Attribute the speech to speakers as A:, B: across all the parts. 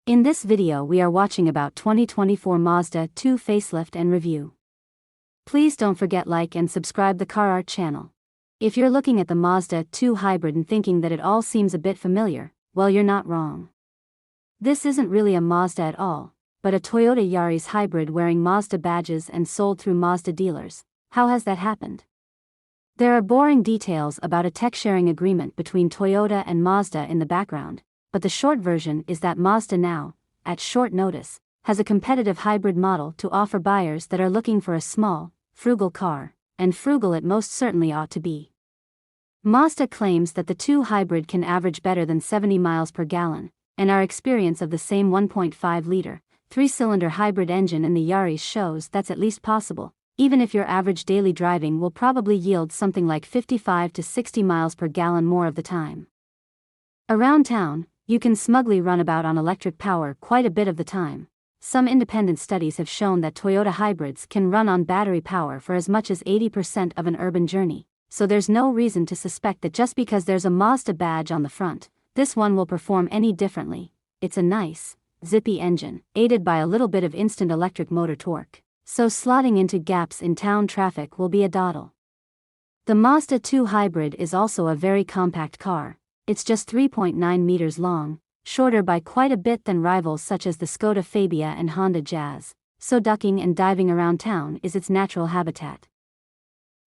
A: In this video we are watching about 2024 Mazda 2 facelift and review. Please don't forget like and subscribe the Car Art channel. If you're looking at the Mazda 2 Hybrid and thinking that it all seems a bit familiar, well, you're not wrong. This isn't really a Mazda at all, but a Toyota Yaris Hybrid wearing Mazda badges and sold through Mazda dealers. How has that happened? There are boring details about a tech-sharing agreement between Toyota and Mazda in the background, but the short version is that Mazda now, at short notice, has a competitive hybrid model to offer buyers that are looking for a small, frugal car, and frugal it most certainly ought to be. Mazda claims that the 2 Hybrid can average better than 70 miles per gallon, and our experience of the same 1.5-liter, 3-cylinder hybrid engine in the Yaris shows that's at least possible, even if your average daily driving will probably yield something like 55 to 60 miles per gallon more of the time. Around town, you can smugly run about on electric power quite a bit of the time. Some independent studies have shown that Toyota hybrids can run on battery power for as much as 80% of an urban journey, so there's no reason to suspect that just because there's a Mazda badge on the front, this one will perform any differently. It's a nice, zippy engine, aided by a little bit of instant electric motor torque, so slotting into gaps in town traffic will be a doddle. The Mazda 2 Hybrid is also a very compact car. It's just 3.9 meters long, shorter by quite a bit than rivals such as the Skoda Fabia and Honda Jazz, so ducking and diving around town is its natural habitat.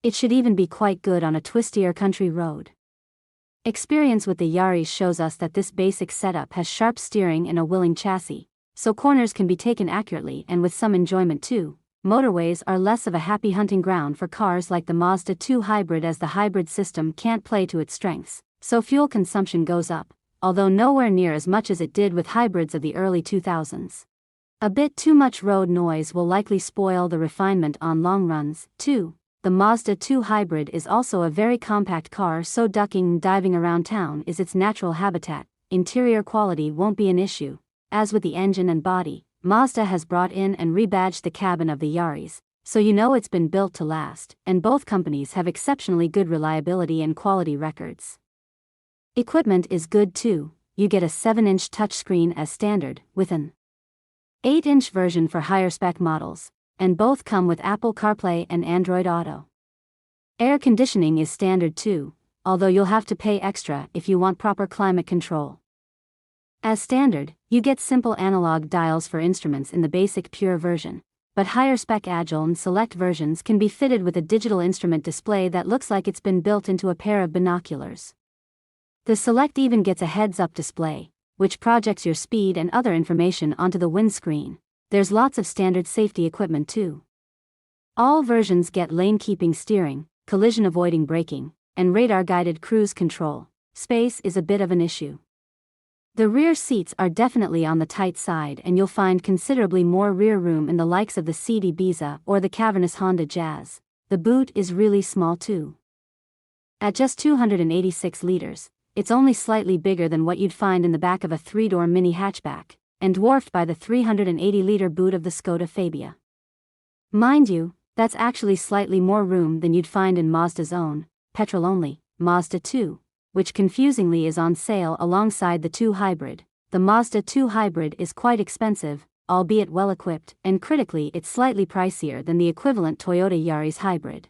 A: It should even be quite good on a twistier country road. Experience with the Yaris shows us that this basic setup has sharp steering and a willing chassis, so corners can be taken accurately and with some enjoyment too. Motorways are less of a happy hunting ground for cars like the Mazda 2 Hybrid, as the hybrid system can't play to its strengths, so fuel consumption goes up, although nowhere near as much as it did with hybrids of the early 2000s. A bit too much road noise will likely spoil the refinement on long runs, too. The Mazda 2 Hybrid is also a very compact car, so ducking and diving around town is its natural habitat. Interior quality won't be an issue. As with the engine and body, Mazda has brought in and rebadged the cabin of the Yaris, so you know it's been built to last, and both companies have exceptionally good reliability and quality records. Equipment is good too. You get a 7-inch touchscreen as standard, with an 8-inch version for higher spec models, and both come with Apple CarPlay and Android Auto. Air conditioning is standard too, although you'll have to pay extra if you want proper climate control. As standard, you get simple analog dials for instruments in the basic pure version, but higher spec Agile and Select versions can be fitted with a digital instrument display that looks like it's been built into a pair of binoculars. The Select even gets a heads-up display, which projects your speed and other information onto the windscreen. There's lots of standard safety equipment too. All versions get lane-keeping steering, collision-avoiding braking, and radar-guided cruise control. Space is a bit of an issue. The rear seats are definitely on the tight side, and you'll find considerably more rear room in the likes of the seedy Ibiza or the cavernous Honda Jazz. The boot is really small too. At just 286 liters, it's only slightly bigger than what you'd find in the back of a 3-door mini hatchback, and dwarfed by the 380-liter boot of the Skoda Fabia. Mind you, that's actually slightly more room than you'd find in Mazda's own, petrol-only, Mazda 2, which confusingly is on sale alongside the 2 Hybrid. The Mazda 2 Hybrid is quite expensive, albeit well-equipped, and critically it's slightly pricier than the equivalent Toyota Yaris Hybrid.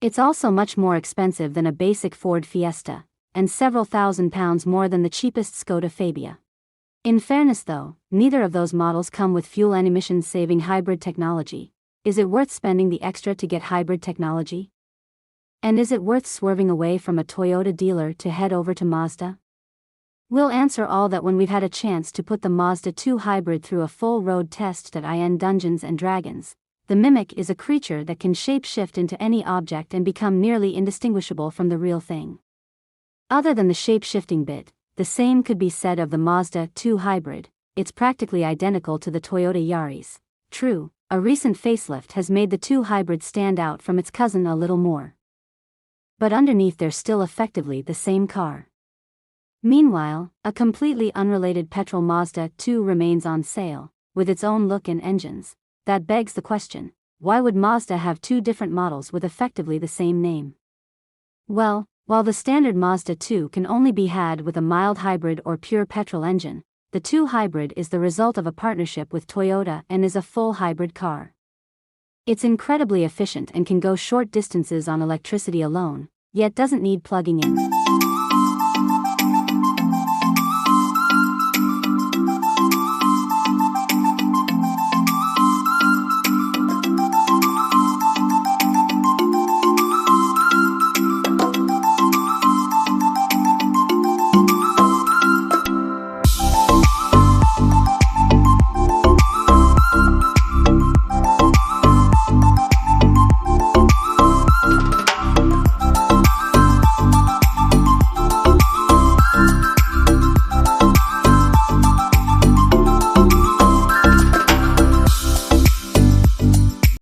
A: It's also much more expensive than a basic Ford Fiesta, and several £1,000s more than the cheapest Skoda Fabia. In fairness though, neither of those models come with fuel and emissions-saving hybrid technology. Is it worth spending the extra to get hybrid technology? And is it worth swerving away from a Toyota dealer to head over to Mazda? We'll answer all that when we've had a chance to put the Mazda 2 Hybrid through a full road test at IN Dungeons & Dragons. The Mimic is a creature that can shape-shift into any object and become nearly indistinguishable from the real thing. Other than the shape-shifting bit, the same could be said of the Mazda 2 Hybrid. It's practically identical to the Toyota Yaris. True, a recent facelift has made the 2 Hybrid stand out from its cousin a little more. But underneath they're still effectively the same car. Meanwhile, a completely unrelated petrol Mazda 2 remains on sale, with its own look and engines. That begs the question, why would Mazda have 2 different models with effectively the same name? Well, while the standard Mazda 2 can only be had with a mild hybrid or pure petrol engine, the 2 Hybrid is the result of a partnership with Toyota and is a full hybrid car. It's incredibly efficient and can go short distances on electricity alone, yet doesn't need plugging in.